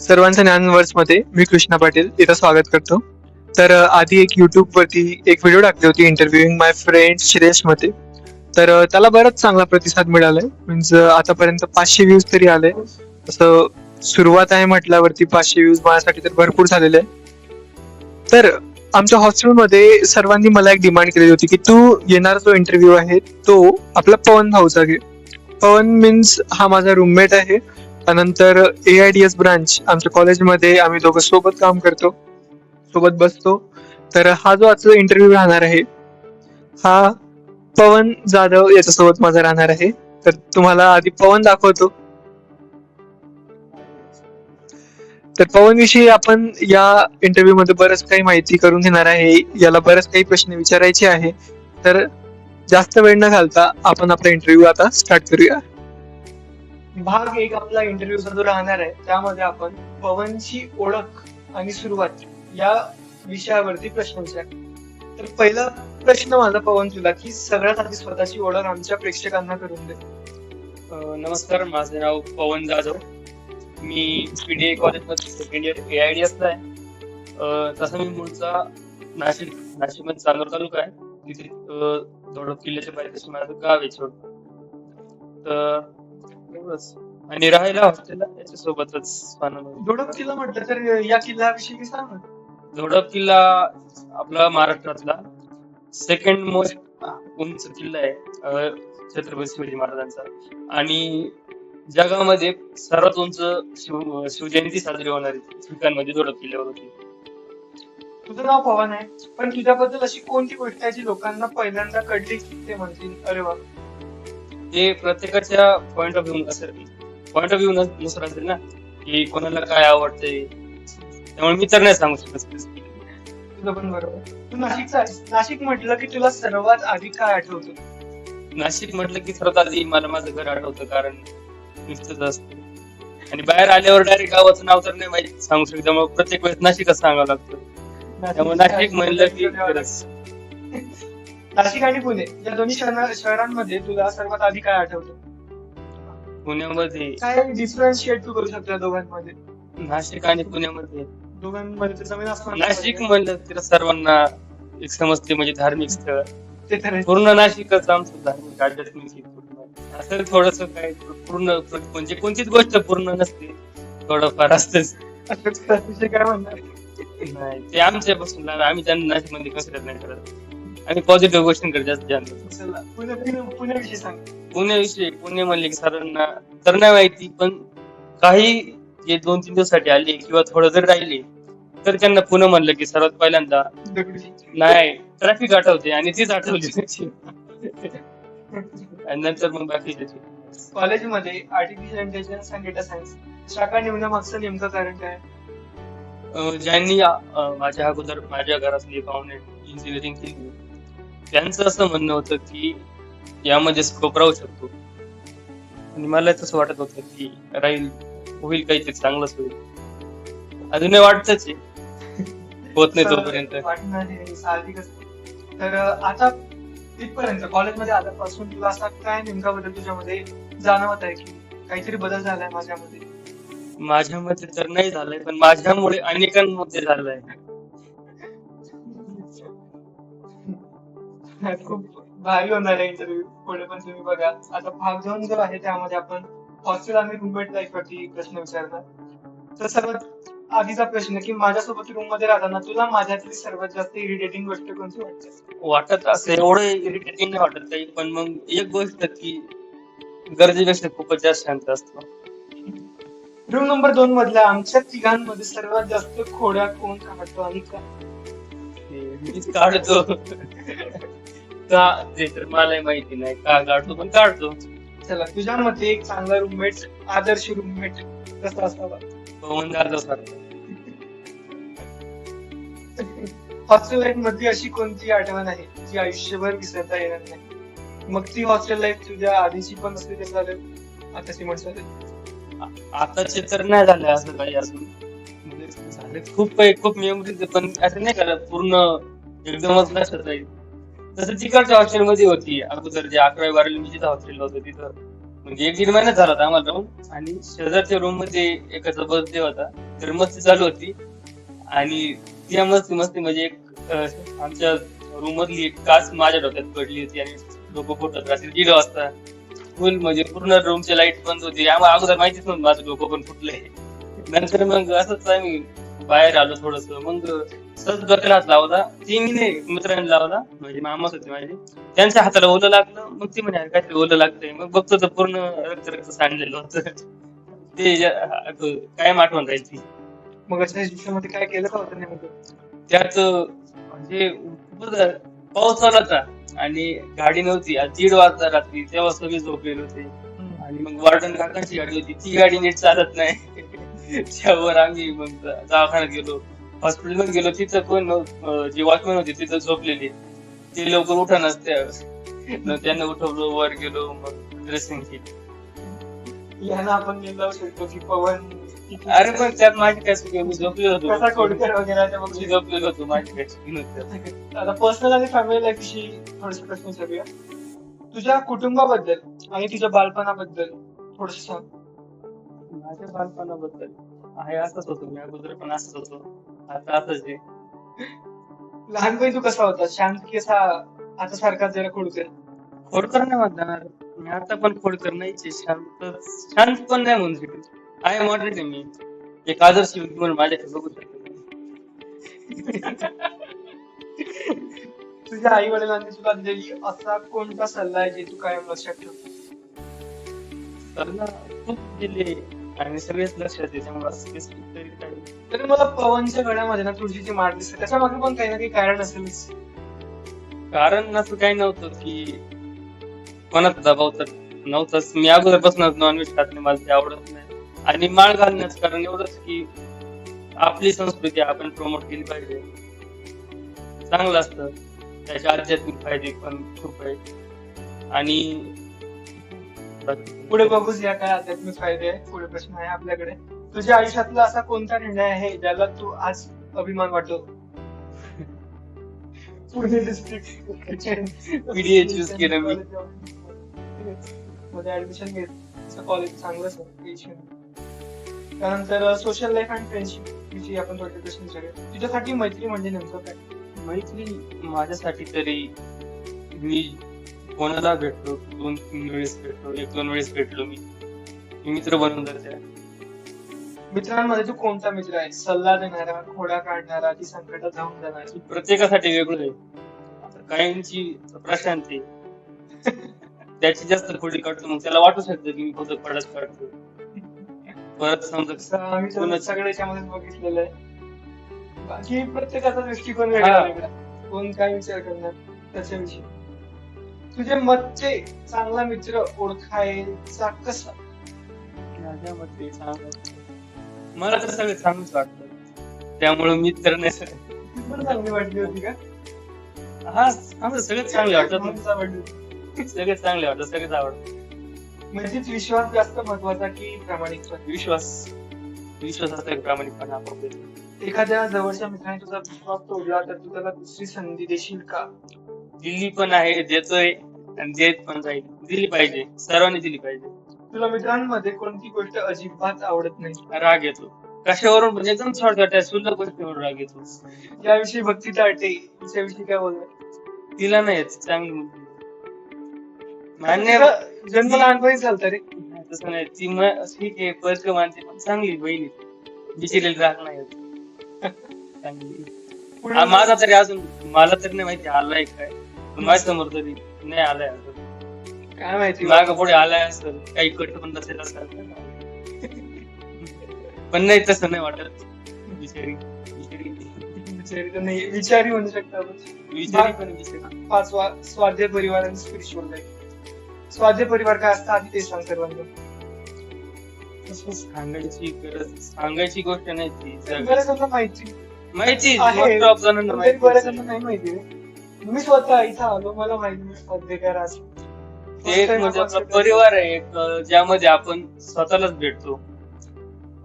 सर्वांचं मध्ये मी कृष्णा पाटील इथं स्वागत करतो. तर आधी एक वरती एक व्हिडिओ टाकली होती इंटरव्ह्यूइंग माय फ्रेंड श्रेयस मध्ये. तर त्याला बराच चांगला प्रतिसाद मिळालाय. मीन्स आतापर्यंत 500 व्ह्यूज तरी आले. असं सुरुवात आहे म्हटल्यावरती 500 व्ह्यूज माझ्यासाठी तर भरपूर झालेले आहे. तर आमच्या हॉस्टेलमध्ये सर्वांनी मला एक डिमांड केली होती की तू येणारा जो इंटरव्ह्यू आहे तो आपला पवन भाऊचा घे. पवन मीन्स हा माझा रूममेट आहे. त्यानंतर AIDS ब्रांच आमच्या कॉलेजमध्ये आम्ही दोघं सोबत काम करतो, सोबत बसतो. तर हा जो आजचा इंटरव्ह्यू राहणार आहे हा पवन जाधव याच्यासोबत माझा राहणार आहे. तर तुम्हाला आधी पवन दाखवतो. तर पवन विषयी आपण या इंटरव्ह्यू मध्ये बरंच काही माहिती करून घेणार आहे. याला बरेच काही प्रश्न विचारायचे आहे. तर जास्त वेळ न घालता आपण आपला इंटरव्ह्यू आता स्टार्ट करूया. भाग एक आपला इंटरव्ह्यूचा जो राहणार आहे त्यामध्ये आपण पवनची ओळख आणि सुरुवात या विषयावरती प्रश्न विचार. तर पहिला प्रश्न माझा पवन तुला की सगळ्यात आधी स्वतःची ओळख आमच्या प्रेक्षकांना करून दे. नमस्कार, माझे नाव पवन जाधव. मी PDA कॉलेजमध्ये सेकंड इयर AIDS ला आहे. तसा मी मूळचा नाशिकमध्ये चांदोर तालुका आहे. तिथे धोडप किल्ल्याच्या पायथ्याशी माझं गाव आहे छोट. तर एवढंच. आणि राहायला हॉस्टेलला त्याच्यासोबतच धोडप किल्ला म्हटलं तर या किल्ल्याविषयी सांग ना. धोडप किल्ला आपला महाराष्ट्रातला सेकंड मोस्ट उंच किल्ला आहे छत्रपती शिवाजी महाराजांचा. आणि जगामध्ये सर्वात उंच शिवजयंती साजरी होणारी ठिकाणमध्ये धोडप किल्ल्यावर होती. तुझं नाव पवन आहे, पण तुझ्याबद्दल अशी कोणती गोष्ट आहे जी लोकांना पहिल्यांदा कळली ते म्हणतील अरे वा. ते प्रत्येकाच्या पॉइंट ऑफ व्ह्यू नुसार असेल ना, की कोणाला काय आवडते. त्यामुळे मी तर नाही सांगू शकत. तुझं पण बरोबर. तू नाशिकचा आहेस. नाशिक म्हटलं की तुला सर्वात आधी काय आठवतं? नाशिक म्हटलं की सर्वात आधी मला माझं घर आठवतं, कारण नुसतंच असतं. आणि बाहेर आल्यावर डायरेक्ट गावाचं नाव तर नाही माहिती सांगू शकत, त्यामुळे प्रत्येक वेळेस नाशिकच सांगावं लागतं. त्यामुळे नाशिक म्हणलं की खरंच. नाशिक आणि पुणे या दोन्ही शहरांमध्ये तुला सर्वात आधी काय आठवतं? पुण्यामध्ये काय डिफरन्शिएट तू करू शकतो या दोघांमध्ये? नाशिक आणि पुण्यामध्ये दोघांमध्ये जमीन आसमान. नाशिक म्हणलं तर सर्वांना एक समजते म्हणजे धार्मिक स्थळ. ते तर पूर्ण नाशिकच आमचं धार्मिक आध्यात्मिक असं थोडस काय पूर्ण म्हणजे कोणतीच गोष्ट पूर्ण नसते, थोडंफार असतंच. काय म्हणणार? नाही, ते आमच्यापासून आम्ही त्यांना नाशिक मध्ये कन्सिडर नाही करत. आम्ही पॉझिटिव्ह गोष्टींकडे जास्त ध्यान देतो. पुण्याविषयी सांग. पुणे म्हणले की सर्वांना तर नाही माहिती, पण काही जे 2-3 दिवसासाठी आले किंवा थोडं जर राहिले तर त्यांना पुणे म्हणलं की सर्वात पहिल्यांदा नाही ट्रॅफिक आठवते आणि तीच आठवली त्याची. आणि नंतर मग बाकी त्याची. कॉलेजमध्ये आर्टिफिशियल इंटेलिजन्स आणि डेटा सायन्स शाखा निवडण्यामागचं नेमकं कारण काय? ज्यांनी माझ्या अगोदर माझ्या घरातली पाहुणे इंजिनिअरिंग केली, त्यांचं असं म्हणणं होतं की यामध्ये स्कोप राहू शकतो. आणि मला तसं वाटत होतं की राहील, होईल, काहीतरी चांगलंच होईल. अजूनही वाटतच आहे, होत नाही तोपर्यंत. तर आता इथपर्यंत कॉलेजमध्ये आल्यापासून तुला असा काय नेमका बदल तुझ्यामध्ये जाणवत आहे की काहीतरी बदल झालाय माझ्यामध्ये? माझ्यामध्ये तर नाही झालंय, पण माझ्यामुळे अनेकांमध्ये झालंय. खूप भारी होणार आहे इंटरव्ह्यू. पुढे पण तुम्ही बघा. आता भाग 2 जो आहे त्यामध्ये आपण हॉस्टेल आणि रूममेट लाईफ वरती प्रश्न विचारणार. तर सर्वात आधीचा प्रश्न की माझ्यासोबत रूम मध्ये राहताना तुला माझ्यातली सर्वात जास्त इरिटेटिंग गोष्ट कोणती वाटते? वाटत असं एवढं इरिटेटिंग नाही वाटत काही, पण मग एक गोष्ट की गरजेपेक्षा खूपच जास्त शांत असतो. रूम नंबर 2 मधल्या आमच्या तिघांमध्ये सर्वात जास्त खोड्या कोण काढतो आणि का? मीच काढतो. का ते तर मलाही माहिती नाही का काढतो, पण काढतो. चला, तुझ्या मते एक चांगला रूममेट, आदर्श रूममेट कसा असावा? पवन जाधव सारखा. हॉस्टेल लाईफ मध्ये अशी कोणती आठवण आहे जी आयुष्यभर विसरता येणार नाही? मग ती हॉस्टेल लाईफ तुझ्या आधीची पण असली तर चालेल, आताची पण चालेल. आताचे तर नाही झाले असं काही अजून. झाले खूप मेमरीज, पण असं नाही करत पूर्ण एकदमच लक्षात राहील. तसं तिकडच्या हॉस्टेलमध्ये होती अगोदर, जे 11वी 12वी मी जिथं हॉस्टेलला होतो तिथं म्हणजे 1-1.5 महिना झाला होता आम्हाला राहून, आणि शेजारच्या रूम मध्ये एकाचा बर्थडे होता, तर मस्ती चालू होती. आणि त्या मस्ती म्हणजे आमच्या रूम मधली एक काच माझ्या डोक्यात पडली होती आणि डोकं फुटत रात्री 1:30 वाजता. फुल म्हणजे पूर्ण रूमची लाईट बंद होती. आम्हाला अगोदर माहितीच नव्हतं माझं डोकं पण फुटलंय. नंतर मग असंच आम्ही बाहेर आलो थोडस, मग सहज डोक्याला हात लावला. ती मी नाही, मित्रांनी लावला, म्हणजे मामाच होते माझे. त्यांच्या हाताला ओलं लागलं, मग ती म्हणे "अरे काहीतरी ओलं लागतंय", मग बघतो तर पूर्ण रक्त रक्त सांडलेलं होतं. ते कायम आठवण राहील ती. मग अशा दिवसामध्ये काय केलं का होतं नेमकं? त्यात म्हणजे खूपच पाऊस चालू होता आणि गाडी नव्हती. आज 1:30 वाजता रात्री, तेव्हा सगळे झोपलेले होते. आणि मग वॉर्डन काकांची गाडी होती, ती गाडी नीट चालत नाही. त्यावर आम्ही मग दवाखान्यात गेलो, हॉस्पिटलमध्ये गेलो. तिथं कोण जे वॉचमॅन होते तिथं झोपलेले, ते लवकर उठा नसत्या. त्यांना उठवलं, वर गेलो, मग ड्रेसिंग केली. यांना आपण लावू शकतो की पवन अरे पण त्यात माझी काय चुकी, मी झोपलेलो कसा होतो. कोडकर वगैरे त्या मी झोपलेलो होतो, माझी काय चुकी नव्हती. आता पर्सनल आणि फॅमिली लाईफशी थोडेसे प्रश्न विचारूया. तुझ्या कुटुंबाबद्दल आणि तुझ्या बालपणाबद्दल थोडस सांग. माझ्या बालपणाबद्दल आहे असंच होतो, मी अगोदर पण असंच होतो, आता असंच आहे. लहानपणी तू कसा होता? शांत की असा आता सारखा जरा खोडकर? खोडकर नाही म्हणणार मी, आता पण खोडकर नाहीच आहे. शांत पण नाही म्हणू शकत, आहे मॉडरेट आहे मी. एक आदर्श व्यक्ती म्हणून माझ्याकडे बघू शकतो. तुझ्या आई वडिलांनी तुला दिलेली असा कोणता सल्ला आहे जे तू कायम लक्षात ठेवतो? सल्ला खूप दिले आणि सगळेच लक्षात आहे, त्यामुळे असं specific तरी काही. तर मला पवनच्या गळ्यामध्ये ना तुळशीची माळ दिसते, त्याच्या मागे पण काही ना काही कारण असेलच. कारण असं काही नव्हतं की कोणाचा दबाव तर नव्हताच. मी अगोदरपासूनच नॉनव्हेज खात नाही, मला ते आवडत नाही. आणि माळ घालण्याचं कारण एवढंच की आपली संस्कृती आपण प्रमोट केली पाहिजे, चांगलं असतं. त्याचे आध्यात्मिक फायदे पण खूप आहेत. आणि पुढे बघूच या काय आध्यात्मिक फायदे आहे. पुढे प्रश्न आहे आपल्याकडे. तुझ्या आयुष्यातला असा कोणता निर्णय आहे ज्याला तू आज अभिमान वाटतो? पुणे डिस्ट्रिक्ट PDA चूज केलं मी. मध्ये ऍडमिशन घेतलं, कॉलेज चांगलंच आहे. त्यानंतर सोशल लाईफ अँड फ्रेंडशिप विषयी आपण थोडे प्रश्न विचारूया. तुझ्यासाठी मैत्री म्हणजे नेमकं काय? मैत्री माझ्यासाठी तरी, मी कोणाला भेटलो 2-3 वेळेस भेटलो, 1-2 वेळेस भेटलो, मी मित्र बनून जाते. मित्रांमध्ये तू कोणता मित्र आहे? सल्ला देणारा, खोडा काढणारा की संकटात धावून जाणारा? प्रत्येकासाठी वेगळं आहे. आता काहींची प्रशांती त्याची जास्त खोडी काढतो, मग त्याला वाटू शकतं की मी फक्त खोडच काढतो. परत समजा आम्ही तर कोणाची- सगळं याच्यामध्येच बघितलेलं आहे. बाकी प्रत्येकाचा दृष्टिकोन वेगळा वेगळा, कोण काय विचार करणार त्याच्याविषयी. तुझे मतचे चांगला मित्र ओळखायचा कसा? माझ्यामध्ये चांगलं, मला तर सगळं चांगलंच वाटतं, त्यामुळे मी तर नाही. ती पण चांगली वाटली होती का? हा, आम्हाला सगळेच चांगले वाटतात, मलाच आवडली होती. सगळेच चांगले वाटतात, सगळेच आवडतात. म्हणजेच विश्वास जास्त महत्वाचा की प्रामाणिकपणा? विश्वास असला की प्रामाणिकपणा आपोआप येतो. एखाद्या जवळच्या मित्राने तुझा विश्वास तोडला तर तू त्याला दुसरी संधी देशील का? दिली पण आहे, देतोय आणि देत पण जाईल. दिली पाहिजे, सर्वांनी दिली पाहिजे. तुला मित्रांमध्ये कोणती गोष्ट अजिबात आवडत नाही? राग येतो कशावरून, म्हणजे एकदम छोट्या सुंदर गोष्टीवर राग येतो. याविषयी भक्ती टाळते, तिच्याविषयी काय बोलणार? तिला नाही येत, चांगली मुलगी. मान्य, तिचा जन्म लहानपणी झालता रे. तसं नाही. ती ठीक आहे, परक मानते, पण चांगली बहीण आहे. बिचारीला राग नाही येत, चांगली. पुढे माझा तरी अजून, मला तरी नाही माहिती आलाय काय, पण माझ्या समोर तरी नाही आलाय अजून. काय माहिती, माग पुढे आलाय असेल, काही कट पण नसेल असं. पण नाही, तसं नाही वाटत. बिचारी विचारी तर नाही, विचारी म्हणू शकता आपण. बिचारी पण बिचारी. पाचवा, स्वाध्याय परिवार आणि स्पिरिच्युअल लाईफ. स्वाध्याय परिवार काय असतं आधी ते सांग सर्वांना. सांगायची गोष्ट नाही ती, बऱ्याच माहिती माहिती आहे, most of जणांना पण तरी माहिती. बऱ्याच नाही माहिती रे. मी स्वतः इथं आलो, मला माहिती मी स्वाध्याय असं. ते एक म्हणजे आपला परिवार आहे एक, ज्यामध्ये आपण स्वतःलाच भेटतो.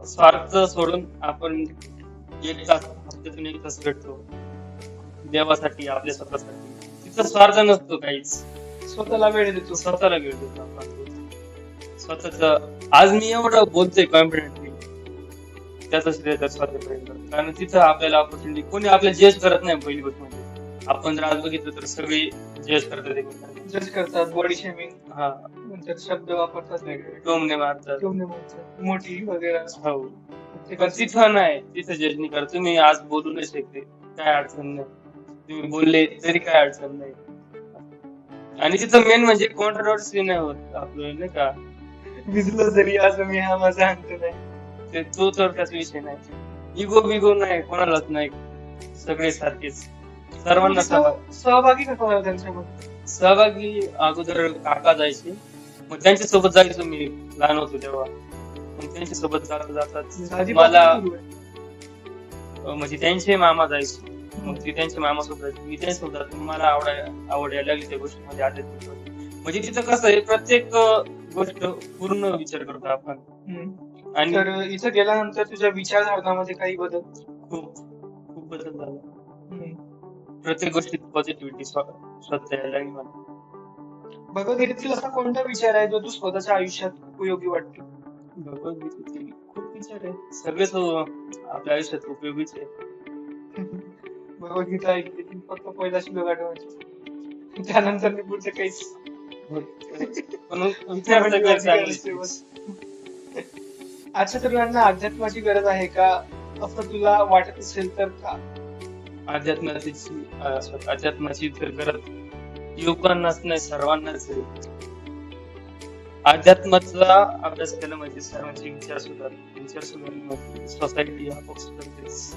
स्वार्थ सोडून आपण 1 तास, हप्त्यातून 1 तास भेटतो देवासाठी, आपल्या स्वतःसाठी. तिथं स्वार्थ नसतो काहीच, स्वतःला वेळ देतो. स्वतःला वेळ देतो आपण. स्वतःच आज मी एवढं बोलतोय कॉन्फिडेंटली त्याचा श्रेय तर स्वतःपर्यंत कारण तिथं आपल्याला ऑपॉर्च्युनिटी कोणी आपल्याला जज करत नाही पहिली गोष्ट म्हणजे आपण जर आज बघितलं तर सगळे जज करतात एकमेकांना. जज करतात, बॉडी शेमिंग हा नंतर शब्द वापरतात वेगळे, टोमणे मारतात. टोमणे मारतात, मोठी वगैरे. हो पण तिथं नाही, तिथं जज नाही करत. तुम्ही आज बोलू नाही शकते काय अडचण नाही, तुम्ही बोलले तरी काय अडचण नाही. आणि तिथं मेन म्हणजे कॉन्ट्रोवर्सी नाही होत आपलं नाही का भिजलो जरी आज मी हा माझा अंत नाही. ते तो तर त्याचा विषय नाही. इगो बिगो नाही कोणालाच नाही, सगळे सारखेच सर्वांना समान. सहभागी कसं झाला त्यांच्यामध्ये? सहभागी अगोदर काका जायचे, मग त्यांच्या सोबत जायचो मी लहान होतो तेव्हा. मग त्यांच्या सोबत जाता जातात आधी मला पासून सुरू आहे. म्हणजे त्यांचे मामा जायचे, मग ते त्यांच्या मामा सोबत जायचे, मी त्यांच्यासोबत जातो. मला आवड यायला लागली त्या गोष्टीमध्ये आध्यात्मिक. म्हणजे तिथं कसं आहे प्रत्येक गोष्ट पूर्ण विचार करतो आपण. आणि तर इथं गेल्यानंतर तुझ्या विचारधारणामध्ये काही बदल? खूप खूप बदल झाला. प्रत्येक गोष्टीत पॉझिटिव्हिटी स्वतः यायला लागली मला. भगवद्गीतेतील असा कोणता विचार आहे जो तू स्वतःच्या आयुष्यात उपयोगी वाटतो? भगवद्गीतेतील खूप विचार आहे, सगळेच आपल्या आयुष्यात उपयोगीच आहे. भगवद्गीता ऐकली फक्त पहिला श्लोक आठवायचा, त्यानंतर मी पुढचं काहीच. पण विचार सगळे चांगले. आजच्या तरुणांना अध्यात्माची गरज आहे का, असं तुला वाटत असेल तर का? अध्यात्माची तर गरज युवकांनाच नाही सर्वांनाच आहे. अध्यात्माचा अभ्यास केला म्हणजे सर्वांचे विचार सुधारले, सोसायटी आपोआप सुधारतेच.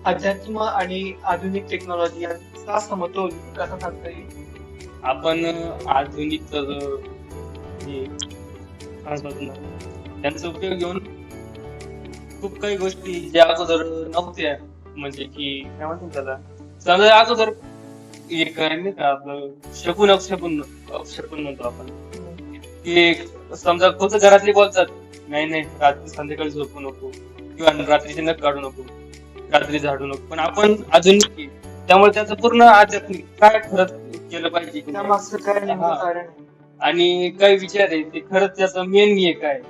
अध्यात्म आणि आधुनिक टेक्नॉलॉजी यांचा समतोल कसा साधता येईल? आपण आधुनिक त्यांचा उपयोग घेऊन खूप काही गोष्टी ज्या अगोदर नव्हत्या, म्हणजे की काय म्हणतात त्याला, समजा अगोदर एक नाही का आपलं अपशकुन म्हणतो आपण, की समजा खूप घरातले बोलतात नाही रात्री संध्याकाळी झोपू नको किंवा रात्रीचे नख काढू नको, रात्री झाडू नको, पण आपण आधुनिक त्यामुळे त्याचं पूर्ण आध्यात्मिक काय खरंच केलं पाहिजे त्यामागचं काय नेमकं कारण आहे? आणि काही विचार आहे ते खरंच त्याचा मेन हे काय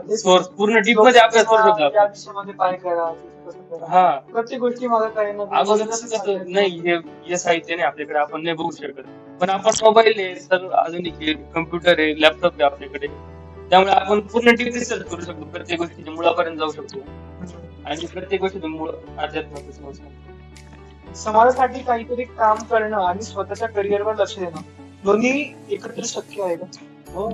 ते सोर्स पूर्ण डीप मध्ये अभ्यास करू शकतो या आपण. दिशेमध्ये पाय करा, तसं करा. हा प्रत्येक गोष्टी मागे काही ना काही अगोदर कसं नाही हे साहित्य नाही आपल्याकडे, आपण नाही बघू शकत, पण आपण मोबाईल आहे, सर्व आधुनिक आहे, कम्प्युटर आहे, लॅपटॉप आहे आपल्याकडे, त्यामुळे आपण पूर्ण डीप रिसर्च करू शकतो, प्रत्येक गोष्टीच्या मुळापर्यंत जाऊ शकतो आणि प्रत्येक गोष्टीचं मूळ अध्यात्माचं समजतो. समाजासाठी काहीतरी काम करणं आणि स्वतःच्या करिअरवर लक्ष देणं दोन्ही एकत्र शक्य आहे का? हो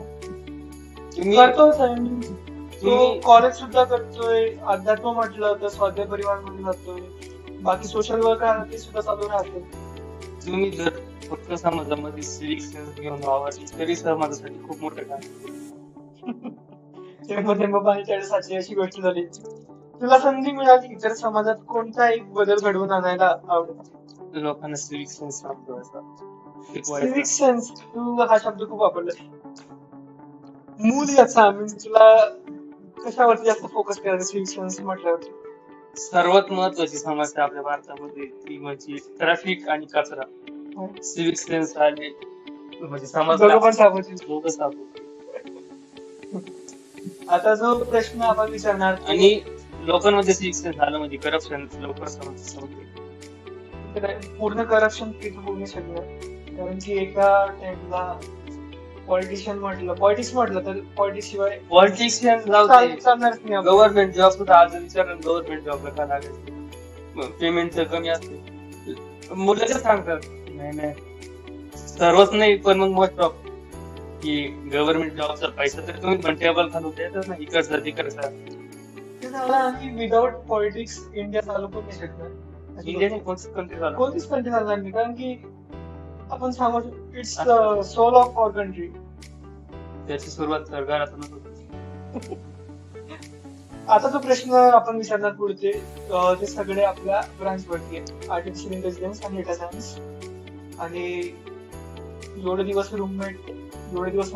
तो कॉलेज सुद्धा करतोय, अध्यात्म म्हटलं तर स्वाध्याय परिवार मध्ये जातोय, बाकी सोशल वर्क ते सुद्धा चालू राहते. तुम्ही जर फक्त समाजामध्ये सिविक सेन्स घेऊन वावरली तरी समाजासाठी खूप मोठं काम. साची अशी गोष्ट झाली. तुला संधी मिळाली तर समाजात कोणता एक बदल घडवून आणायला आवडेल? लोकांना सिविक सेन्स सिविक सेन्स तू हा शब्द खूप वापरला. मूल याचा म्हणजे तुला कशावरती जास्त फोकस करायचा सिविक सेन्स म्हटल्यावरती? सर्वात महत्वाची समस्या आपल्या भारतामध्ये ती म्हणजे ट्रॅफिक आणि कचरा. सिविक सेन्स आले म्हणजे समाज आता जो प्रश्न आपण विचारणार आणि लोकांमध्ये सिविक सेन्स आलं म्हणजे करप्शन लवकर समजते. पूर्ण करप्शन तिथं होऊ शकणार, कारण की एका टाइमला पॉलिटिक्स म्हटलं तर पॉलिटिशियन चालणारच नाही. गव्हर्नमेंट जॉब सुद्धा आज विचार गव्हर्नमेंट जॉबला का लागायचं, पेमेंट तर कमी असते. मुलं सांगतात नाही सर्वच नाही पण मग मोस्ट ऑफ की गव्हर्नमेंट जॉबचा पैसा तर तुम्ही पण टेबल घालून देतच नाही, इकडचा तिकडचा. आणि विदाउट पॉलिटिक्स इंडिया चालू पण नाही शकणार. इंडियाने कोणतीच कंट्री चालणार नाही, कारण की आपण सांगू it's soul of our country. त्याची सुरुवात घरातूनच होती. आता जो प्रश्न आपण विचारणार पुढचे ते सगळे आपल्या ब्रांच वरती आहे, आर्टिफिशियल इंटेलिजन्स आणि डेटा सायन्स. आणि एवढे दिवस म्हणू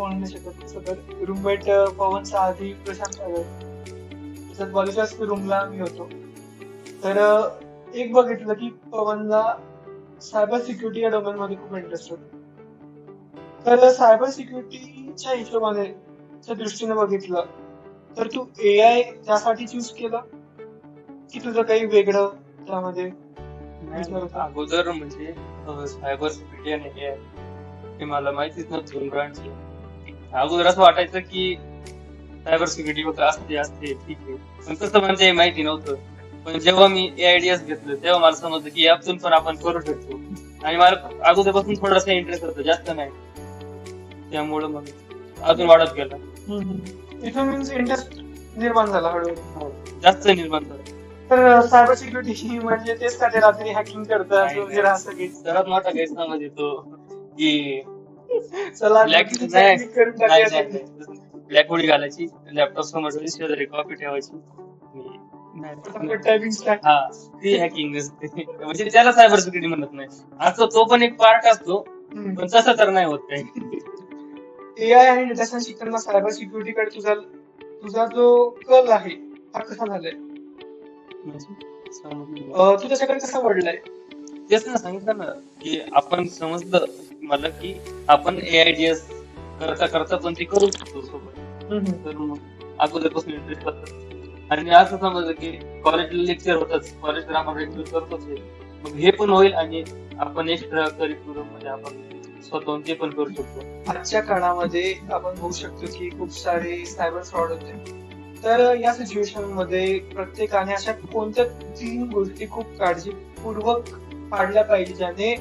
नाही शकत, रूममेट पवनचा आधी प्रशांत त्याच्यात बाजूच्याच रूमला मी होतो. तर एक बघितलं की पवनला सायबर सिक्युरिटी या डोमेन मध्ये खूप इंटरेस्ट होता. तर सायबर सिक्युरिटीच्या हिशोबाने च्या दृष्टीने बघितलं तर तू एआय त्यासाठी चूज केलं की तुझं काही वेगळं त्यामध्ये विचार होता? अगोदर म्हणजे सायबर सिक्युरिटी आणि AI हे मला माहितीच नव्हतं दोन ब्रांचचे. अगोदर असं वाटायचं की सायबर सिक्युरिटी असते ठीक आहे, पण तसं म्हणजे माहिती नव्हतं. पण जेव्हा मी AIDS घेतलं तेव्हा मला समजलं की यातून पण आपण करू शकतो. आणि मला अगोदरपासून थोडासा इंटरेस्ट होता, जास्त नाही. त्यामुळं मग अजून वाढत गेला. इथून मीन्स इंटरेस्ट निर्माण झाला हळूहळू. जास्त निर्माण झाला. तर सायबर सिक्युरिटी म्हणजे तेच का ते रात्री हॅकिंग करतात नाही, वगैरे असं काही? सर्वात मोठा गैरसमज येतो की चला Black- नोटिफिकेशन नाही, click करून नाही, टाकूया नाही, नाही. ब्लॅक होडी घालायची, लॅपटॉप समोर ठेवायची, शेजारी कॉपी ठेवायची. नाही. Typing start. हा, ती हॅकिंग नसते. म्हणजे त्याला सायबर सिक्युरिटी म्हणत नाही. असं तो पण एक पार्ट असतो, पण तसं तर नाही होत काही. एआय आणि डेटा सायन्स शिकताना सायबर सिक्युरिटी कडे तुझा जो कल आहे हा कसा झालाय? तू त्याच्याकडे कसा वळलाय? तेच ना सांगितलं ना की आपण समजलं मला की आपण AIDS करता करता पण ते करू शकतो सोबत. तर मग अगोदरपासून इंटरेस्ट होता. आणि असं समजलं की कॉलेजला लेक्चर होतच, कॉलेजला आपण रेग्युलर करतोच आहे. मग हे पण होईल आणि आपण एक्स्ट्रा करिक्युलम मध्ये आपण स्वतःहून ते पण करू शकतो. आजच्या काळामध्ये आपण बघू शकतो की खूप सारे सायबर फ्रॉड होते. तर या सिच्युएशन मध्ये प्रत्येकाने अशा कोणत्या 3 गोष्टी खूप काळजीपूर्वक पाळल्या पाहिजे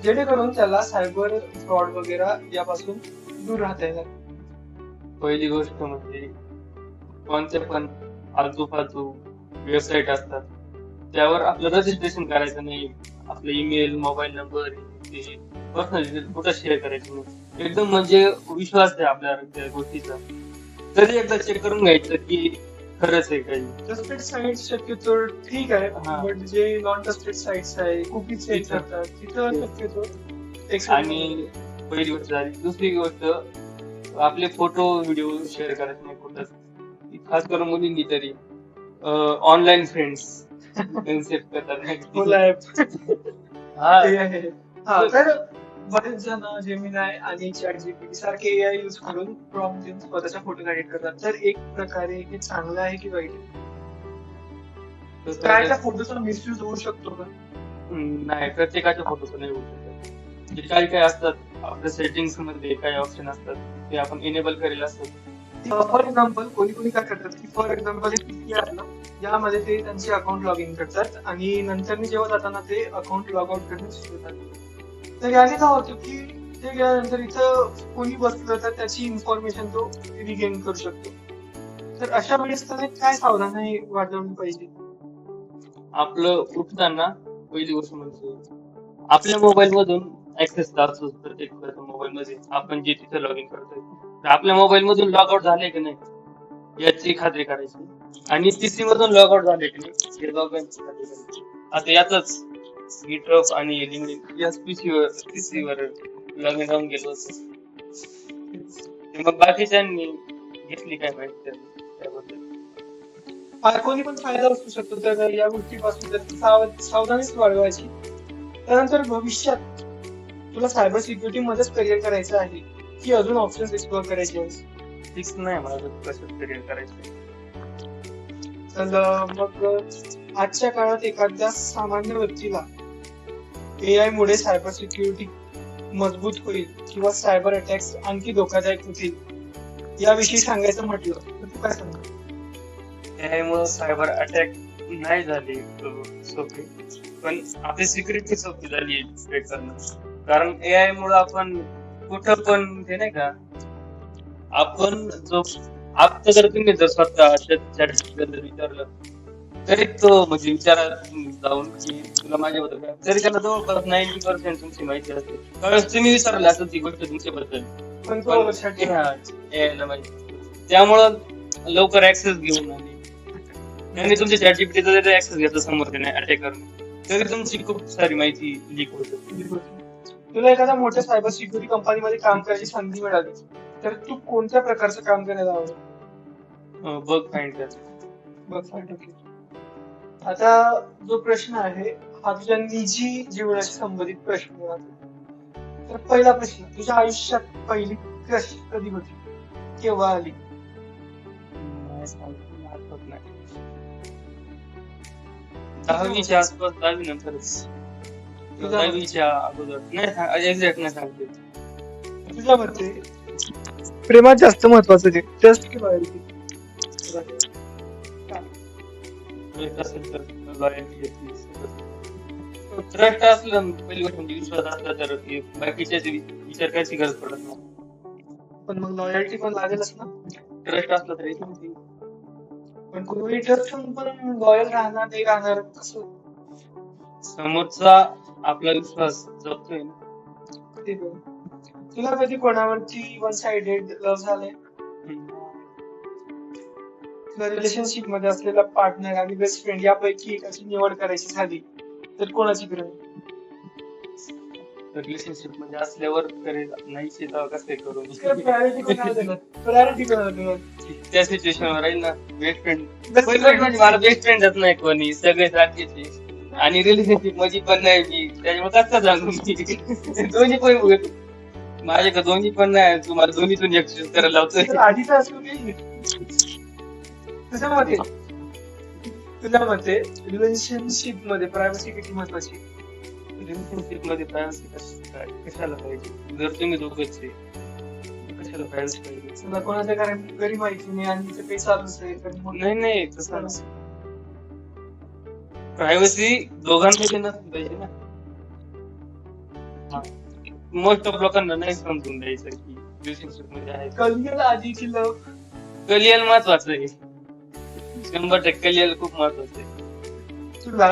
जेणेकरून त्याला सायबर फ्रॉड वगैरे यापासून दूर राहता येईल? पहिली गोष्ट म्हणजे कोणते पण फालतू वेबसाईट असतात त्यावर आपलं रजिस्ट्रेशन करायचं नाही. आपलं email, mobile number, personal detail कुठं शेअर करायचं नाही. एकदम म्हणजे विश्वास आहे आपल्या त्या गोष्टीचा, तरी एकदा चेक करून घ्यायचं की खरंच आहे काही. ट्रस्टेड साइट्स शक्यतो ठीक आहे, पण जे नॉन ट्रस्टेड साइट्स आहे, कुकीज सेट करतात, तिथं शक्यतो. आणि पहिली गोष्ट झाली. दुसरी गोष्ट, आपले फोटो व्हिडिओ शेअर करायचे नाही कुठंच, खास करून मुलींनी तरी. ऑनलाईन फ्रेंड्स कन्सेप्ट करतात. हा, तर बरेच जण जेमिनाय आणि ChatGPT सारखे एआय यूज करून प्रॉम्प्ट देऊन स्वतःचा फोटो एडिट करतात. तर एक प्रकारे हे चांगलं आहे की वाईट? काय त्या फोटोचा मिसयूज होऊ शकतो का? नाही, प्रत्येकाच्या फोटोचं नाही होऊ शकत. म्हणजे काही असतात आपल्या सेटिंग्स मध्ये काही ऑप्शन असतात ते आपण इनेबल करेल असतात. फॉर एक्झाम्पल कोणी काय करतात की फॉर एक्झाम्पल यामध्ये ते त्यांचे अकाउंट लॉग इन करतात आणि नंतर जेव्हा जाताना ते अकाउंट लॉग आउट करणे शिकवतात. तर याने काय होतं की ते गेल्यानंतर इथं कोणी बसलं तर त्याची इन्फॉर्मेशन तो रिगेन करू शकतो. तर अशा वेळेस त्याने काय सावधानी वाढवली पाहिजे? आपलं उठताना पहिली गोष्ट म्हणजे आपल्या मोबाईल मधून ऍक्सेस असतो प्रत्येक मोबाईल मध्ये, आपण जे तिथे लॉग इन करतोय तर आपल्या मोबाईल मधून लॉग आउट झाले की नाही याची खात्री करायची. आणि PC मधून लॉग आउट झाले की नाही हे लॉग इन खात्री करायची. आता यातच गिटहब आणि लिंक्डइन याच PC वर लॉग इन राहून गेलो होतो. मग बाकीच्यांनी घेतली काय माहिती त्याबद्दल. कोणी पण फायदा असू शकतो. तर या गोष्टीपासून सावधानीच बाळगायची. त्यानंतर भविष्यात तुला सायबर सिक्युरिटी मध्येच करिअर करायचं आहे की अजून ऑप्शन्स एक्सप्लोर करायचे आहेत? फिक्स नाही मला कसं करिअर करायचं. तर मग आजच्या काळात एखाद्या सामान्य व्यक्तीला एआय मुळे सायबर सिक्युरिटी मजबूत होईल किंवा सायबर अटॅक्स आणखी धोकादायक होतील याविषयी सांगायचं म्हटलं तर तू काय सांगणार? AI मुळे सायबर अटॅक नाही झाले सोपे, पण आपली सिक्युरिटी सोपी झाली ब्रेक करणं. कारण AI मुळे आपण कुठं पण ते नाही का, आपण आता जर तुम्ही जर स्वतः जर विचारलं तरी तो म्हणजे विचारात जाऊन की तुला माझ्याबद्दल काय, तरी त्याला जवळपास 90% तुमची माहिती असते. त्यावेळेस तुम्ही विचारले असेल ती गोष्ट तुमच्याबद्दल, पण तो लक्षात AI ला माहिती. त्यामुळं लवकर ऍक्सेस घेऊन आणि तुमच्या ChatGPT चा जरी ऍक्सेस घेतला समोर त्याने अटॅक करून, तरी तुमची खूप सारी माहिती लीक होऊ शकते. तुला एखाद्या मोठ्या सायबर सिक्युरिटी कंपनीमध्ये काम करायची संधी मिळाली तर तू कोणत्या प्रकारचं काम करायला आवडेल? बग फाइंड कर. बग फाइंड. ओके. आता जो प्रश्न आहे हा तुझ्या निजी जीवनाशी संबंधित प्रश्न आहे. तर पहिला प्रश्न, तुझ्या आयुष्यात पहिली क्रश कधी होती, केव्हा आली नाही सांगतो, मला आठवत नाही. 10वीच्या आसपास, 10वी नंतरच. तुझ्या 10वीच्या अगोदर नाही, एक्झॅक्ट नाही सांगते. तुझ्या मते प्रेमात जास्त महत्वाचं जे ट्रस्ट की लॉयल्टी? ट्रस्ट असेल तर लॉयल्टी येते. ट्रस्ट असलं, पहिली गोष्ट म्हणजे विश्वास असला तर बाकीच्या विचार करायची गरज पडत नाही. पण मग लॉयल्टी पण लागेलच ना. ट्रस्ट असला तर येते ती. पण कोणी ट्रस्ट पण लॉयल राहणार नाही राहणार कसं? समोरचा आपला विश्वास जपतोय ना. ते बघ. तुला कधी कोणावरती वन साइडेड लव्ह झालंय? तुला रिलेशनशिप मध्ये असलेला पार्टनर आणि बेस्ट फ्रेंड यापैकी एकाची निवड करायची झाली तर कोणाची करेल? रिलेशनशिप मध्ये असल्यावर करेल, नाही तेव्हा कसं काय करू? प्रायोरिटी कोणाला देणार? प्रायोरिटी कोणाला देणार? त्या सिच्युएशनवर राहील ना. बेस्ट फ्रेंड म्हणजे मला बेस्ट फ्रेंडच नाही कोणी, सगळे सारखेचे. आणि रिलेशनशिप मध्ये पण नाही मी, त्याच्यामुळे कसं सांगू मी? दोन्ही पण बघ. माझ्याकडे दोन्ही पण नाही, तुम्हाला दोन्हीतून एक चूज करायला लावतोय. तर आधीचा असू की तुझ्या मते रिलेशनशिप मध्ये प्रायव्हसी किती महत्वाची? रिलेशनशिप मध्ये प्रायव्हसी कशाला पाहिजे? जर तुम्ही दोघंच आहे, कशाला प्रायव्हसी पाहिजे? तुला कोणाच्या घरी माहिती नाही आणि तिथे काही चालूच आहे तर मग नाही तसं प्रायव्हसी दोघांमध्ये नसली पाहिजे ना. मोस्ट ऑफ लोकांना नाही समजून द्यायचं की रिलेशनशिप मध्ये आहे. कलियल आधी की लव? कलियल महत्वाचं आहे, 100% कलियल खूप महत्वाचं आहे. तुला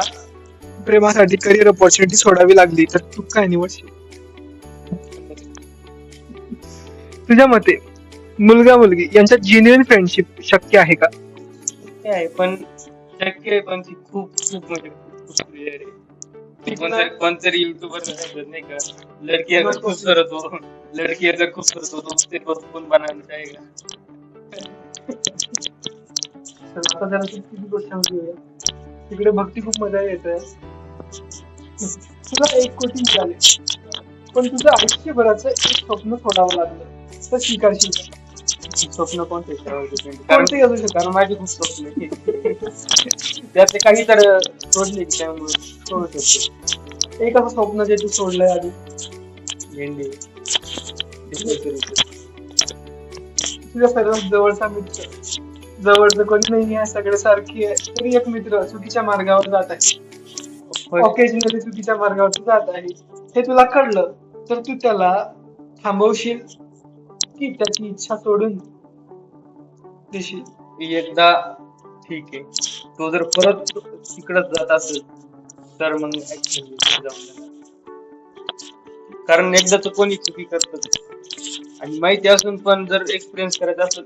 प्रेमासाठी करिअर ऑपॉर्च्युनिटी सोडावी लागली तर तू काय निवडशील? तुझ्या मते मुलगा मुलगी यांच्यात जेन्युइन फ्रेंडशिप शक्य आहे का? शक्य आहे, पण शक्य आहे, पण ती खूप म्हणजे खूप रेअर आहे. कोणतरी युट्यूबर नाही का, लड़की अगर खूबसूरत हो, लड़की अगर खूबसूरत हो तो उससे कौन बनाना चाहेगा? आता जरा किती गोष्ट सांगूया. तिकडे भक्ती खूप मजा येते. तुला 1 कोटी मिळाले पण तुझं आयुष्यभराचं एक स्वप्न सोडावं लागलं तर स्वीकारशील का? स्वप्न कोणते? कोणतेही असू शकतं. कारण माझे खूप स्वप्न आहे. त्यातले काही तर सोडले की त्यामुळे सोडू शकतो. एक असं स्वप्न जे तू सोडलंय आधी. भेंडी तुझ्या सर्वात जवळचा मित्र, जवळचं कोणी नाही आहे, सगळे सारखी आहे, तरी एक मित्र चुकीच्या मार्गावर जात आहे, ऑकेजनली चुकीच्या मार्गावर जात आहे, हे तुला कळलं तर तू त्याला थांबवशील की त्याची इच्छा सोडून देशील? एकदा ठीक आहे, तो जर परत तिकडच जात असेल तर मग ऍक्शन जाऊन देणार. कारण एकदा तर कोणी चुकी करतच आणि माहिती असून पण जर एक्सपिरियन्स करायचा असेल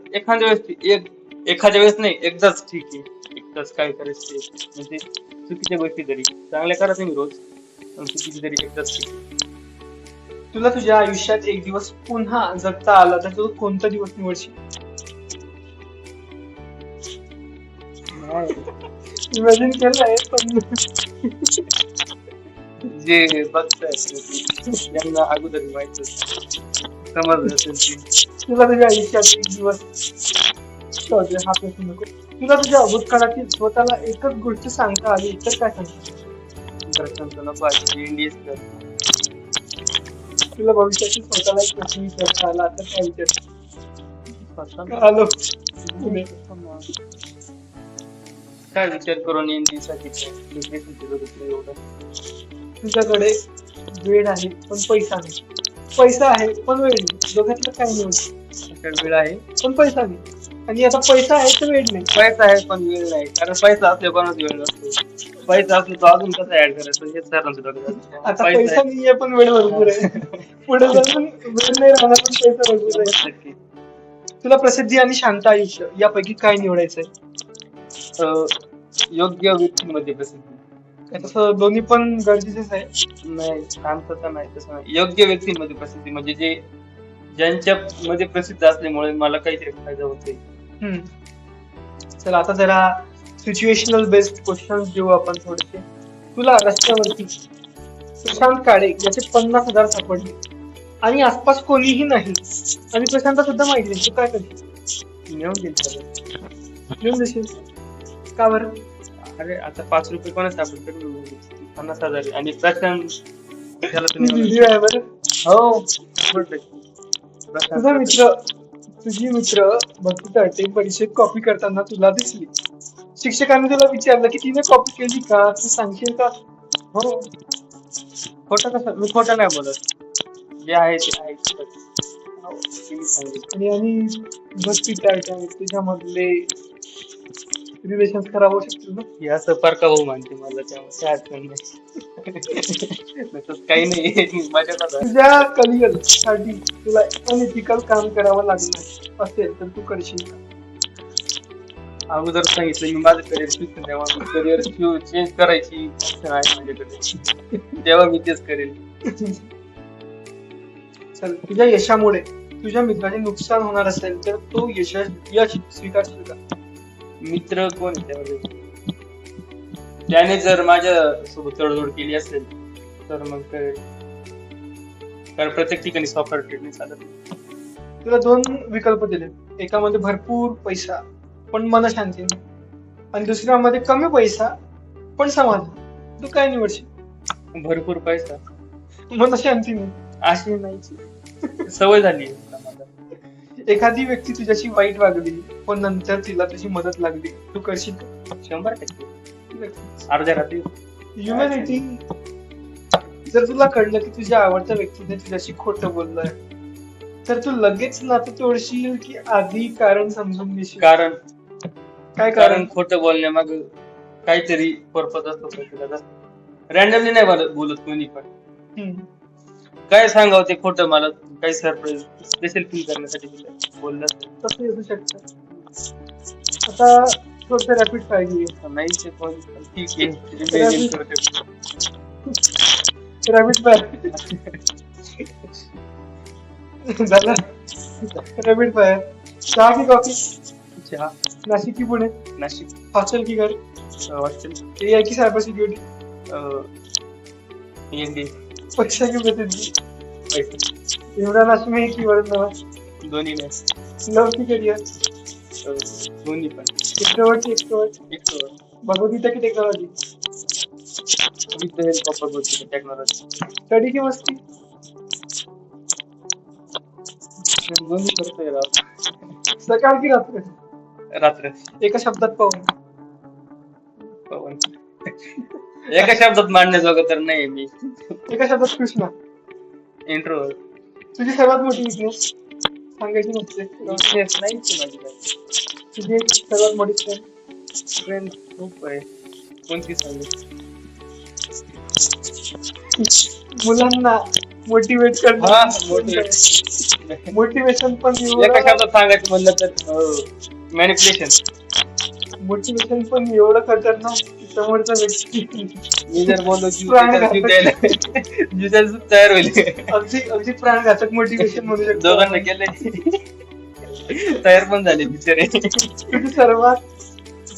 एखाद्या वेळेस नाही, एकदाच ठीक आहे, एकदाच काय करायचं ते. म्हणजे चुकीच्या गोष्टी तरी चांगल्या करा तुम्ही रोज, पण चुकीची तरी एकदाच ठीक आहे. तुला तुझ्या आयुष्यात एक दिवस पुन्हा जगता आला तर तू कोणता दिवस निवडशील? इमॅजिन केलंय पण जे बघताय त्यांना अगोदर माहित समजलं असेल की तुला तुझ्या आयुष्यात एक दिवस हा प्रश्न नको. तुला तुझ्या भूतकाळातील स्वतःला एकच गोष्ट सांगता आली तर काय सांगता? नको इंडियस कर. तुला भविष्यातील स्वतःला एक प्रश्न विचारता आला तर काय विचार? आलो काय विचार करून इंडियासाठी एवढं? तुझ्याकडे वेळ आहे पण पैसा नाही, पैसा आहे पण वेळ नाही, दोघांतलं काय निवड? वेळ आहे पण पैसा नाही, आणि आता पैसा आहे तर वेळ नाही. पैसा आहे पण वेळ नाही, कारण पैसा असले कोणाच वेळ नसतो. पैसा असलो तो अजून कसं ऍड करायचं हेच ठरवतो. आता पैसा नाहीये पण वेळ भरपूर आहे, पुढे जाऊन वेळ नाही राहणार पण पैसा भरपूर आहे. तुला प्रसिद्धी आणि शांत आयुष्य यापैकी काय निवडायचंय? योग्य व्यक्तीमध्ये प्रसिद्धी. तसं दोन्ही पण गरजेचंच आहे. नाही, शांतता नाही, तसं नाही. योग्य व्यक्तींमध्ये प्रसिद्धी म्हणजे जे ज्यांच्या मध्ये प्रसिद्ध असल्यामुळे मला काहीतरी फायदा होतोय. चला आता जरा सिच्युएशनल बेस्ड क्वेश्चन्स घेऊ आपण थोडेसे. तुला रस्त्यावरती प्रशांत काळे याचे 50,000 सापडले आणि आसपास कोणीही नाही आणि प्रशांत सुद्धा माहिती नाही, तू काय करशील? नेऊन देईल. घेऊन देशील का बरं? अरे आता 5 रुपये कोणाच आपण कमी 50,000 आहे. आणि प्रशांत त्याला ती तुम्ही video आहे बरं. हो प्रशांत तुझा मित्र तुझी मित्र भरपूर अटेक परीक्षेत कॉपी करताना तुला दिसली. शिक्षकांनी तुला विचारलं की तिने कॉपी केली का, तू सांगशील का? हो खोटं कसं मी खोटं नाही बोलत जे आहे ते आहे हो, ते मी सांगितलं. आणि भक्ती टाळट्या तुझ्यामधले रिलेशन खराब होऊ शकतील ना. हे असं परका भाऊ मानते मला त्यामुळे काय अडचण नाही तसंच काही नाही मजा करता तुझ्या करिअर साठी तुला अनइथिकल काम करावं लागलं असेल तर तू करशील का? अगोदर सांगितलं मी माझं करिअर शिकून तेव्हा करिअर चेंज करायची option आहे माझ्याकडे तेव्हा मी तेच करेल. चल, तुझ्या यशामुळे तुझ्या मित्राचे नुकसान होणार असेल तर तो यश स्वीकारशील का? मित्र कोण आहे त्यामध्ये त्याने जर माझ्या सोबत तडजोड केली असेल तर मग करेल कारण प्रत्येक ठिकाणी सॉफ्टवेअर ट्रेड चालत नाही. तुला 2 विकल्प दिले. एकामध्ये भरपूर पैसा पण मनशांती नाही आणि दुसऱ्यामध्ये कमी पैसा पण समाधान. तू काय निवडशील? भरपूर पैसा मनशांती नाही. अशी नाही सवय झाली मला. एखादी व्यक्ती तुझ्याशी वाईट वागली पण नंतर तिला तुझी मदत लागली, तू करशील का? 100% अर्ध्या रात्री ह्युमॅनिटी. जर तुला कळलं की तुझ्या आवडत्या व्यक्तीने तुझ्याशी खोटं बोललंय तर तू लगेच नातं तोडशील की आधी कारण समजून घेशील? कारण काय कारण खोटं बोलण्यामाग काहीतरी पर्पज असतो प्रत्येकाचा. रॅन्डमली नाही बोलत कोणी पण हम्म. काय सांगावं ते खोटं मला काही सरप्राईज स्पेशल फील करण्यासाठी बोललं तसं असू शकतं. आता थोडं रॅपिड फायर घेऊया. नाही ते पण ठीक आहे imagine करते. रॅपिड फायर झालं. Rapid fire. चहा की कॉफी? चहा. नाशिक की पुणे? नाशिक. हॉस्टेल की घर? हॉस्टेल. एआय की सायबर सिक्युरिटी? एनडी. पक्षा की प्रतिनिधी? पैसे. इम्रान हाशमी की वरुण धवन? दोन्ही नाही. लव की करिअर? दोन्ही पण. एक्स्ट्रोवर्ट की एक्स्ट्रोवर्ट? एक्स्ट्रोवर्ट. भगवद्गीता की technology? With the help of technology. Study की मस्ती? दोन्ही करतोय राव. सकाळ की रात्र? रात्र. एका शब्दात पाहून? पवन. एका शब्दात मांडण्याजोगं तर नाही मी. एका शब्दात कृष्णा? इंट्रोवर्ट. तुझी सर्वात मोठी विकनेस सांगायची नसते. विकनेस नाहीच माझी काही. तुझी एक सर्वात मोठी फ्रेंड खूप आहे कोणती सांगू. मुलांना मोटिवेट हा करणं. मोटिवेशन पण एका शब्दात सांगायचं म्हणलं तर मॅनिप्युलेशन. मोटिवेशन पण एवढं खतरनाक की समोरचा व्यक्ती मी जर बोललो की प्राणघातक. जीव तयार होईल. अगदी अगदी प्राणघातक मोटिवेशन म्हणू शकतो. दोघांना केलंय तयार पण झाले बिचारे. तुझी सर्वात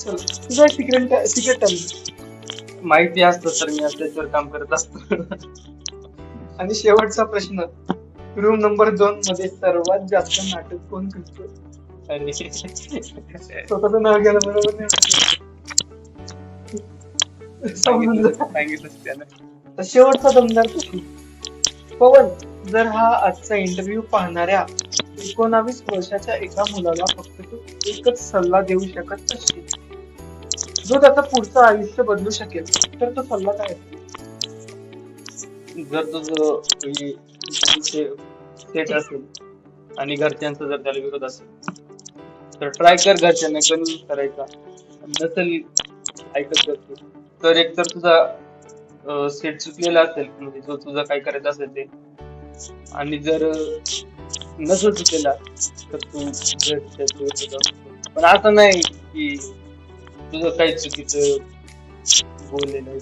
तुझा एक सिक्रेट टॅलेंट माहिती असतं तर मी त्याच्यावर काम करत असतो. आणि शेवटचा प्रश्न, रूम नंबर 2 मध्ये सर्वात जास्त नाटक कोण करतो? अरे स्वतःचं नाव घ्यायला बरोबर नाही. समजून जा. सांगितलं त्यानं. तर शेवटचा दमदार प्रश्न, पवन, जर हा आजचा इंटरव्ह्यू पाहणाऱ्या 19 वर्षाच्या एका मुलाला फक्त तू एकच सल्ला देऊ शकत असशील जो त्याचं पुढचं आयुष्य बदलू शकेल तर तो सल्ला काय असेल? जर तुझं सेट असेल आणि घरच्यांचा जर त्याला विरोध असेल तर ट्राय कर घरच्यांना कन्व्हिन्स करायचा. नसेल ऐकत करतो तर एकतर तुझा सेट चुकलेला असेल म्हणजे जो तुझा काय करायचं असेल ते. आणि जर नसेल चुकलेला तर तू घरच्याच्या विरोधात असतो. पण असं नाही की तुझं काही चुकीचं बोललेलं आहे.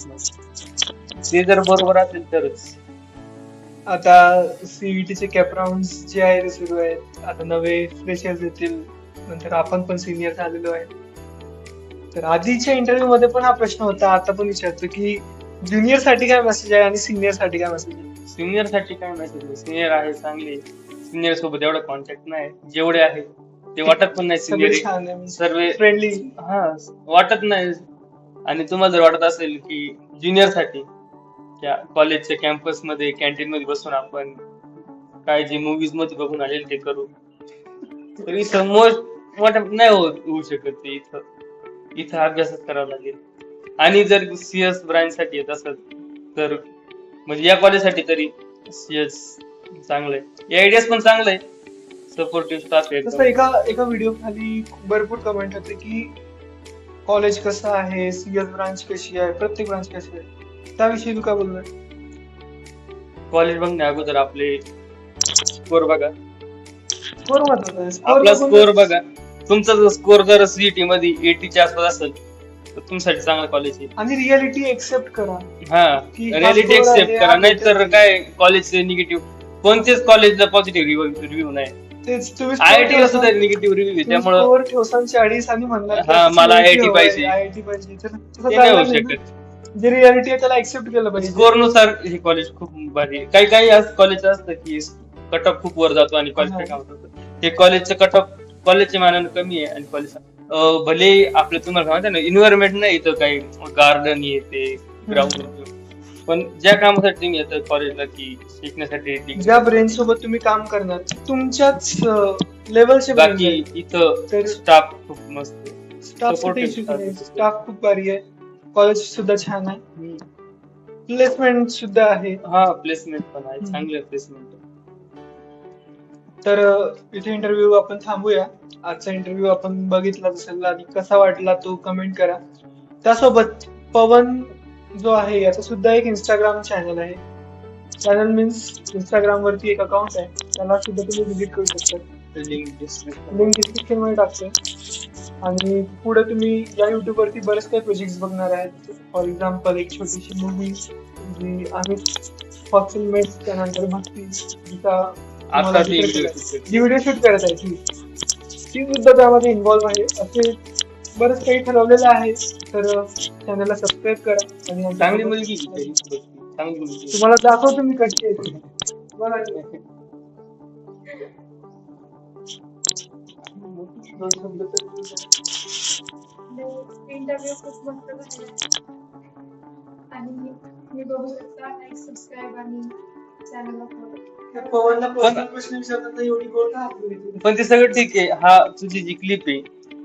ते जर बरोबर असेल तरच. आता सीईटीचे कॅप राऊंड जे आहे ते सुरू आहेत. आता नवे फ्रेशर्स येतील, नंतर आपण पण सिनियर झालेलो आहे. तर आधीच्या इंटरव्ह्यू मध्ये पण हा प्रश्न होता, आता पण विचारतो की ज्युनियर साठी काय मेसेज आहे आणि सिनियर साठी काय मेसेज आहे? सिनियर साठी काय मेसेज? सिनियर आहे चांगले, सिनियर सोबत एवढा कॉन्टॅक्ट नाही, जेवढे आहे ते वाटत पण नाही सगळे सिनियर छान आहे सर्व फ्रेंडली. हा वाटत नाही. आणि तुम्हाला जर वाटत असेल की ज्युनियर साठी त्या कॉलेजच्या कॅम्पस मध्ये कॅन्टीन मध्ये बसून आपण काय जे मूवीज मध्ये बघून आलेले ते करू, तर इथं मोस्ट वाटत नाही होऊ शकत ते. इथं अभ्यासच करावा लागेल. आणि जर सीएस ब्रांच साठी येत असेल तर म्हणजे या कॉलेजसाठी तरी सीएस चांगलं आहे, आयडियाज पण चांगलं आहे, सपोर्टिव्ह स्टाफ आहे तसं एकदम. एका व्हिडिओ खाली भरपूर कमेंट होते की कॉलेज कसं आहे, सीएस ब्रांच कशी आहे, प्रत्येक ब्रांच कशी आहे, त्याविषयी तू काय बोलणार? कॉलेज बघण्या अगोदर आपले स्कोर बघा. स्कोर महत्वाचा आहे. आपला बघून स्कोर बघा. तुमचा जर स्कोर जर सीईटी मध्ये 80 च्या आसपास असेल तर तुमच्यासाठी चांगलं कॉलेज आहे. आणि रियालिटी एक्सेप्ट करा. हा की हा रियालिटी score एक्सेप्ट आहे, करा, हा नाहीतर भेटेल. काय कॉलेजचे निगेटिव्ह, कोणतेच कॉलेजला पॉझिटिव्ह रिव्ह्यू नाही. तेच तुम्ही आयआयटी ला सुद्धा निगेटिव्ह रिव्ह्यू आहे, त्यामुळं स्कोर ठेवसान 40 आणि म्हणणार हा, मला IIT पाहिजे. आयआयटी पाहिजे, तर तसं ते नाही चालणार होऊ नाही ना. शकत. जे रियालिटी आहे त्याला एक्सेप्ट केलं पाहिजे. स्कोर नुसार हे कॉलेज खूप भारी आहे. काही काही कॉलेज असतं की कट ऑफ खूप वर जातो आणि कॉलेज काय काम होतं. हे कॉलेजचं कट ऑफ कॉलेजच्या मानाने कमी आहे. आणि कॉलेज भले आपलं तुम्हाला सांगता ना एन्व्हायरमेंट नाही इथं काही गार्डन येते ग्राउंड, पण ज्या कामासाठी तुम्ही येतं कॉलेजला की शिकण्यासाठी ज्या ब्रेन सोबत तुम्ही काम करणार तुमच्याच लेवलचे बाकी इथं तर स्टाफ खूप मस्त आहे. स्टाफ supportive staff आहे. स्टाफ खूप भारी आहे. कॉलेज सुद्धा छान आहे. प्लेसमेंट सुद्धा आहे. हा प्लेसमेंट पण आहे, चांगले प्लेसमेंट. तर इथे इंटरव्ह्यू आपण थांबूया. आजचा इंटरव्ह्यू आपण बघितला असेल आणि कसा वाटला तो कमेंट करा. त्यासोबत पवन जो आहे याचा सुद्धा एक इंस्टाग्राम चॅनल आहे. चॅनल मीन्स इंस्टाग्राम वरती एक अकाउंट आहे, त्याला सुद्धा तुम्ही विजिट करू शकता. लिंक लिंक डिस्क्रिप्शन मध्ये टाकते. आणि पुढे तुम्ही या युट्यूब वरती बरेच काही प्रोजेक्ट बघणार आहेत. फॉर एक्झाम्पल एक छोटीशी मूवी जी आम्ही फॉक्सिलमेट त्यानंतर भक्ती आता ती video जी व्हिडिओ शूट करत आहे ती सुद्धा त्यामध्ये इन्व्हॉल्व्ह आहे. असे बरंच काही ठरवलेलं आहे. तर चॅनलला सबस्क्राईब करा. आणि चांगली मुलगी चांगली मुलगी. तुम्हाला दाखवतो मी कशी आहे. बघा दोन शब्द इंटरव्ह्यू खूप मस्त झाले आणि मी बघू शकता. लाईक, सबस्क्राईब आणि चॅनलला फॉलो. पवनला पर्सनल प्रश्न विचारताना एवढी गोड का हाकलून येते? पण ते सगळं ठीक आहे. हा तुझी जी क्लिप आहे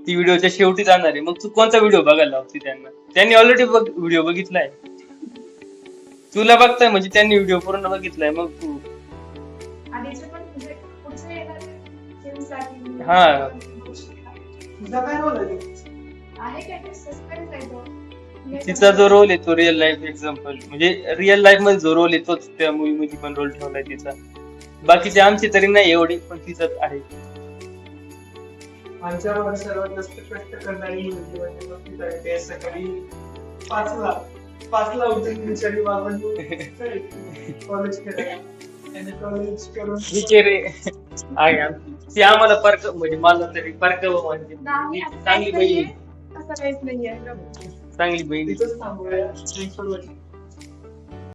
ती व्हिडिओच्या शेवटी जाणार आहे, मग तू कोणता व्हिडिओ बघायला लावते त्यांना? त्यांनी ऑलरेडी व्हिडिओ बघितलाय, तुला बघताय म्हणजे त्यांनी व्हिडिओ पूर्ण बघितलाय. मग तू आधीचे पण म्हणजे पुढचे येणारे फिल्मसाठी हा. तुझा काय रोल आहे? आहे काय ते सस्पेन्स आहे तो. तिचा जो रोल आहे तो रिअल लाईफ एक्झाम्पल, म्हणजे रिअल लाईफ मध्ये जो रोल आहे तोच त्या मूवी मध्ये पण रोल ठेवलाय तिचा. बाकीचे आमची तरी नाही एवढी, पण तिचाच आहे. आमच्यावर सर्वात जास्त कष्ट करणारी मुलगी म्हणजे भक्तीच आहे. ते सकाळी 5ला उठून बिचारी बाबा कॉलेज करायला आणि कॉलेज करून विचारे आहे आमची. ती आम्हाला परक म्हणजे मला तरी परकव म्हणजे नाही, ती असं चांगली काहीच बहीण, नाहीये. असं काहीच नाहीये. चांगली बहीण. तिथंच थांबूया. Thanks for watching.